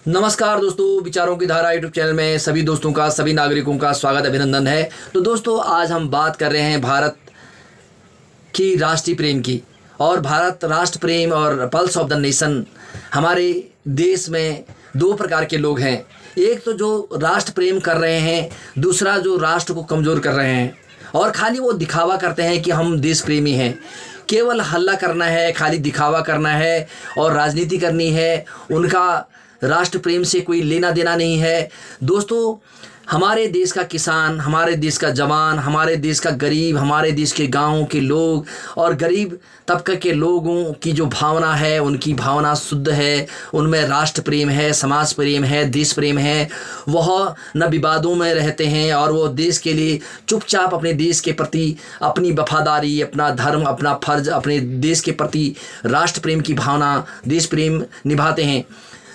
नमस्कार दोस्तों, विचारों की धारा यूट्यूब चैनल में सभी दोस्तों का, सभी नागरिकों का स्वागत अभिनंदन है। तो दोस्तों, आज हम बात कर रहे हैं भारत की राष्ट्रीय प्रेम की। और भारत राष्ट्र प्रेम और पल्स ऑफ द नेशन, हमारे देश में दो प्रकार के लोग हैं। एक तो जो राष्ट्र प्रेम कर रहे हैं, दूसरा जो राष्ट्र को कमज़ोर कर रहे हैं और खाली वो दिखावा करते हैं कि हम देश प्रेमी हैं। केवल हल्ला करना है, खाली दिखावा करना है और राजनीति करनी है। उनका राष्ट्र प्रेम से कोई लेना देना नहीं है। दोस्तों, हमारे देश का किसान, हमारे देश का जवान, हमारे देश का गरीब, हमारे देश के गाँव के लोग और गरीब तबके के लोगों की जो भावना है, उनकी भावना शुद्ध है। उनमें राष्ट्र प्रेम है, समाज प्रेम है, देश प्रेम है। वह न विवादों में रहते हैं और वो देश के लिए चुपचाप अपने देश के प्रति अपनी वफादारी, अपना धर्म, अपना फर्ज, अपने देश के प्रति राष्ट्र प्रेम की भावना, देश प्रेम निभाते हैं।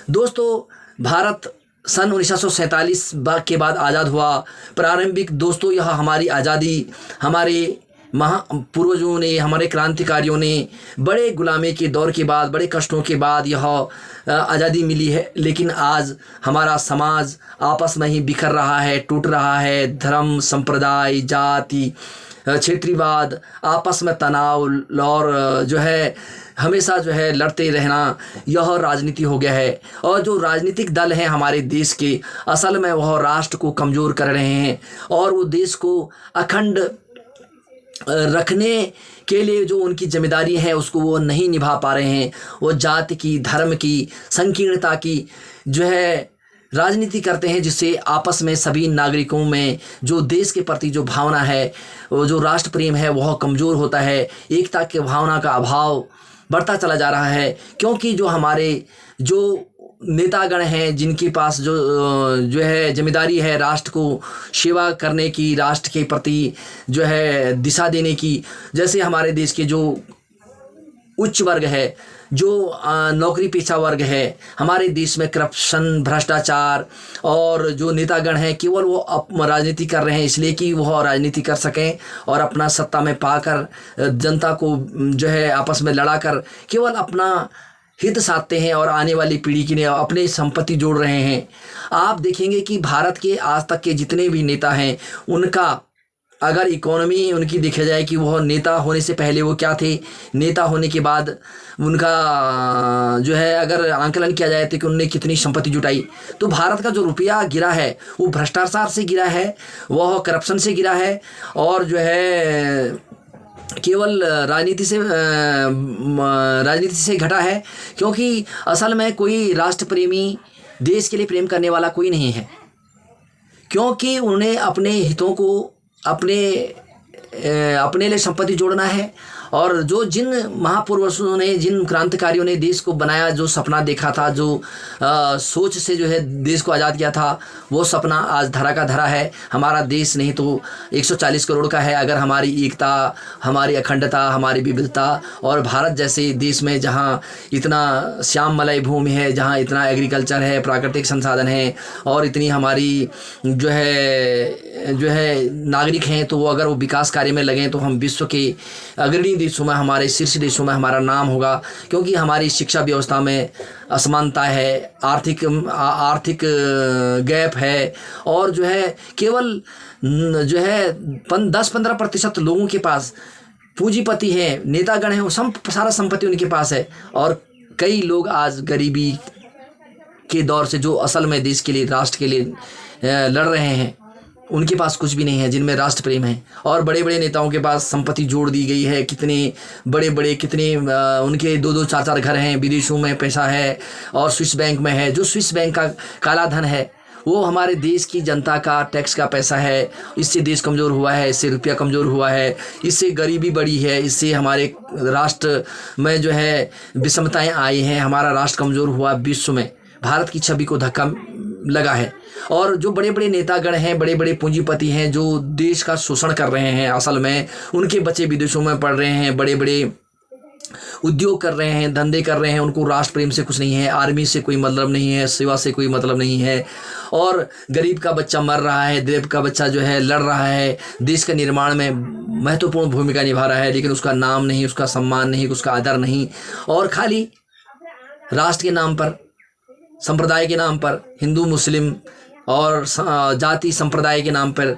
दोस्तों, भारत सन 1947 के बाद आज़ाद हुआ। प्रारंभिक दोस्तों, यह हमारी आज़ादी हमारे पूर्वजों ने, हमारे क्रांतिकारियों ने बड़े गुलामी के दौर के बाद, बड़े कष्टों के बाद यह आज़ादी मिली है। लेकिन आज हमारा समाज आपस में ही बिखर रहा है, टूट रहा है। धर्म, संप्रदाय, जाति, क्षेत्रीयवाद, आपस में तनाव और जो है हमेशा जो है लड़ते रहना, यह राजनीति हो गया है। और जो राजनीतिक दल हैं हमारे देश के, असल में वह राष्ट्र को कमज़ोर कर रहे हैं और वो देश को अखंड रखने के लिए जो उनकी जिम्मेदारी है उसको वो नहीं निभा पा रहे हैं। वो जाति की, धर्म की, संकीर्णता की जो है राजनीति करते हैं, जिससे आपस में सभी नागरिकों में जो देश के प्रति जो भावना है, वो जो राष्ट्र प्रेम है, वह कमज़ोर होता है। एकता की भावना का अभाव बढ़ता चला जा रहा है, क्योंकि जो हमारे जो नेतागण हैं, जिनके पास जो है जिम्मेदारी है राष्ट्र को सेवा करने की, राष्ट्र के प्रति जो है दिशा देने की, जैसे हमारे देश के जो उच्च वर्ग है, जो नौकरी पेशा वर्ग है, हमारे देश में करप्शन, भ्रष्टाचार और जो नेतागण हैं केवल वो राजनीति कर रहे हैं इसलिए कि वह राजनीति कर सकें और अपना सत्ता में पाकर जनता को जो है आपस में लड़ाकर केवल अपना हित साधते हैं और आने वाली पीढ़ी के लिए अपने संपत्ति जोड़ रहे हैं। आप देखेंगे कि भारत के आज तक के जितने भी नेता हैं, उनका अगर इकोनॉमी उनकी देखा जाए कि वह नेता होने से पहले वो क्या थे, नेता होने के बाद उनका जो है अगर आंकलन किया जाए तो कि उनने कितनी संपत्ति जुटाई, तो भारत का जो रुपया गिरा है वो भ्रष्टाचार से गिरा है, वह करप्शन से गिरा है और जो है केवल राजनीति से घटा है। क्योंकि असल में कोई राष्ट्र प्रेमी, देश के लिए प्रेम करने वाला कोई नहीं है, क्योंकि उन्हें अपने हितों को अपने लिए संपत्ति जोड़ना है। और जो जिन महापुरुषों ने, जिन क्रांतिकारियों ने देश को बनाया, जो सपना देखा था, जो सोच से जो है देश को आज़ाद किया था, वो सपना आज धरा का धरा है। हमारा देश नहीं तो 140 करोड़ का है। अगर हमारी एकता, हमारी अखंडता, हमारी विविधता और भारत जैसे देश में जहाँ इतना श्याममलय भूमि है, जहाँ इतना एग्रीकल्चर है, प्राकृतिक संसाधन है और इतनी हमारी जो है नागरिक हैं, तो वो अगर वो विकास कार्य में लगें तो हम विश्व के अग्रणी देशों में, हमारे शीर्ष देशों में हमारा नाम होगा। क्योंकि हमारी शिक्षा व्यवस्था में असमानता है, आर्थिक गैप है और जो है केवल जो है 10-15% लोगों के पास पूंजीपति हैं, नेतागण हैं, वो सारा संपत्ति उनके पास है। और कई लोग आज गरीबी के दौर से जो असल में देश के लिए, राष्ट्र के लिए लड़ रहे हैं, उनके पास कुछ भी नहीं है, जिनमें राष्ट्र प्रेम है। और बड़े बड़े नेताओं के पास संपत्ति जोड़ दी गई है, कितने उनके 2-2, 4-4 घर हैं, विदेशों में पैसा है और स्विस बैंक में है। जो स्विस बैंक का काला धन है वो हमारे देश की जनता का टैक्स का पैसा है। इससे देश कमज़ोर हुआ है, इससे रुपया कमज़ोर हुआ है, इससे गरीबी बढ़ी है, इससे हमारे राष्ट्र में जो है विषमताएँ आई हैं, हमारा राष्ट्र कमज़ोर हुआ, विश्व में भारत की छवि को धक्का लगा है। और जो बड़े बड़े नेतागण हैं, बड़े बड़े पूंजीपति हैं, जो देश का शोषण कर रहे हैं, असल में उनके बच्चे विदेशों में पढ़ रहे हैं, बड़े बड़े उद्योग कर रहे हैं, धंधे कर रहे हैं, उनको राष्ट्र प्रेम से कुछ नहीं है, आर्मी से कोई मतलब नहीं है, सेवा से कोई मतलब नहीं है। और गरीब का बच्चा मर रहा है, गरीब का बच्चा जो है लड़ रहा है, देश के निर्माण में महत्वपूर्ण भूमिका निभा रहा है, लेकिन उसका नाम नहीं, उसका सम्मान नहीं, उसका आदर नहीं, और खाली राष्ट्र के नाम पर संप्रदाय के नाम पर, हिंदू मुस्लिम और जाति संप्रदाय के नाम पर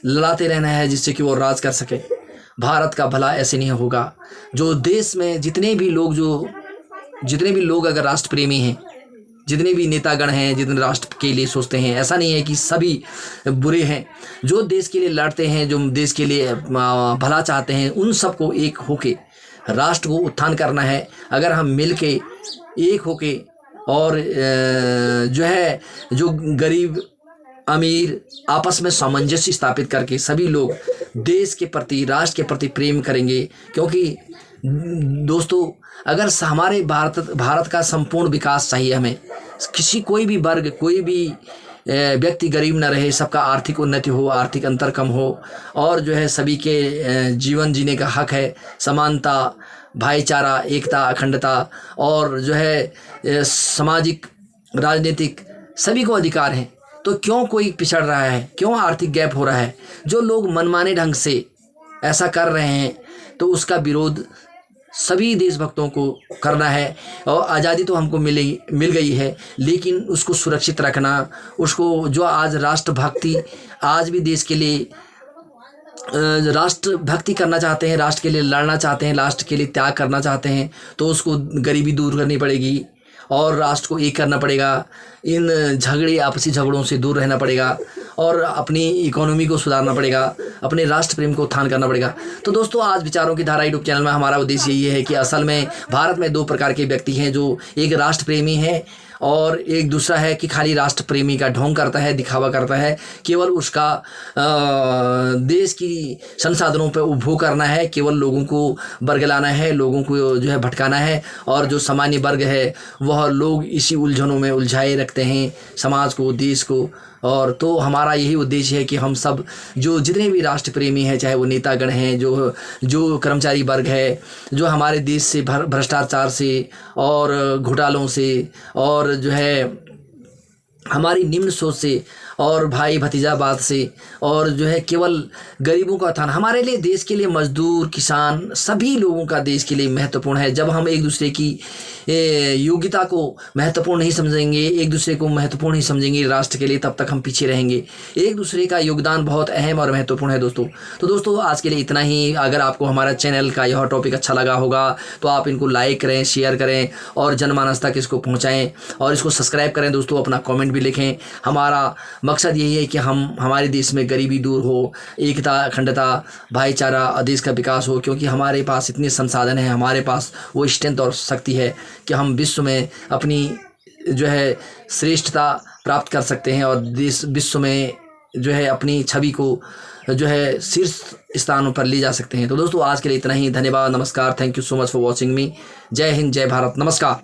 लड़ाते रहना है जिससे कि वो राज कर सके। भारत का भला ऐसे नहीं होगा। जो देश में जितने भी लोग अगर राष्ट्र प्रेमी हैं, जितने भी नेतागण हैं, जितने राष्ट्र के लिए सोचते हैं, ऐसा नहीं है कि सभी बुरे हैं। जो देश के लिए लड़ते हैं, जो देश के लिए भला चाहते हैं, उन सबको एक होके राष्ट्र को उत्थान करना है। अगर हम मिल के एक होके और जो गरीब अमीर आपस में सामंजस्य स्थापित करके सभी लोग देश के प्रति, राष्ट्र के प्रति प्रेम करेंगे। क्योंकि दोस्तों, अगर हमारे भारत का संपूर्ण विकास चाहिए, हमें कोई भी वर्ग, कोई भी व्यक्ति गरीब न रहे, सबका आर्थिक उन्नति हो, आर्थिक अंतर कम हो, और सभी के जीवन जीने का हक है, समानता, भाईचारा, एकता, अखंडता, और सामाजिक, राजनीतिक सभी को अधिकार हैं। तो क्यों कोई पिछड़ रहा है, क्यों आर्थिक गैप हो रहा है? जो लोग मनमाने ढंग से ऐसा कर रहे हैं तो उसका विरोध सभी देशभक्तों को करना है। और आज़ादी तो हमको मिल गई है, लेकिन उसको सुरक्षित रखना, उसको जो आज राष्ट्रभक्ति, आज भी देश के लिए राष्ट्रभक्ति करना चाहते हैं, राष्ट्र के लिए लड़ना चाहते हैं, राष्ट्र के लिए त्याग करना चाहते हैं, तो उसको गरीबी दूर करनी पड़ेगी और राष्ट्र को एक करना पड़ेगा। इन आपसी झगड़ों से दूर रहना पड़ेगा और अपनी इकोनॉमी को सुधारना पड़ेगा, अपने राष्ट्र प्रेम को उत्थान करना पड़ेगा। तो दोस्तों, आज विचारों की धारा यूट्यूब चैनल में हमारा उद्देश्य ये है कि असल में भारत में दो प्रकार के व्यक्ति हैं, जो एक राष्ट्र प्रेमी है और एक दूसरा है कि खाली राष्ट्र प्रेमी का ढोंग करता है, दिखावा करता है, केवल उसका देश की संसाधनों पर उपभोग करना है, केवल लोगों को बरगलाना है, लोगों को भटकाना है। और जो सामान्य वर्ग है वह लोग इसी उलझनों में उलझाए रखते हैं समाज को, देश को। और तो हमारा यही उद्देश्य है कि हम सब जो जितने भी राष्ट्र प्रेमी हैं, चाहे वो नेतागण हैं, जो कर्मचारी वर्ग है, जो हमारे देश से भ्रष्टाचार से और घोटालों से और हमारी निम्न सोच से और भाई भतीजावाद से और केवल गरीबों का उत्थान, हमारे लिए, देश के लिए मजदूर, किसान, सभी लोगों का देश के लिए महत्वपूर्ण है। जब हम एक दूसरे की योग्यता को महत्वपूर्ण नहीं समझेंगे, एक दूसरे को महत्वपूर्ण नहीं समझेंगे राष्ट्र के लिए, तब तक हम पीछे रहेंगे। एक दूसरे का योगदान बहुत अहम और महत्वपूर्ण है दोस्तों। तो दोस्तों, आज के लिए इतना ही। अगर आपको हमारा चैनल का यह टॉपिक अच्छा लगा होगा तो आप इनको लाइक करें, शेयर करें और जनमानस तक इसको पहुँचाएँ और इसको सब्सक्राइब करें दोस्तों। अपना कॉमेंट भी लिखें। हमारा मकसद यही है कि हमारे देश में गरीबी दूर हो, एकता, अखंडता, भाईचारा, देश का विकास हो। क्योंकि हमारे पास इतने संसाधन हैं, हमारे पास वो स्ट्रेंथ और शक्ति है कि हम विश्व में अपनी श्रेष्ठता प्राप्त कर सकते हैं और देश विश्व में अपनी छवि को शीर्ष स्थानों पर ले जा सकते हैं। तो दोस्तों, आज के लिए इतना ही। धन्यवाद, नमस्कार, thank you so much for watching मी। जय हिंद, जय भारत, नमस्कार।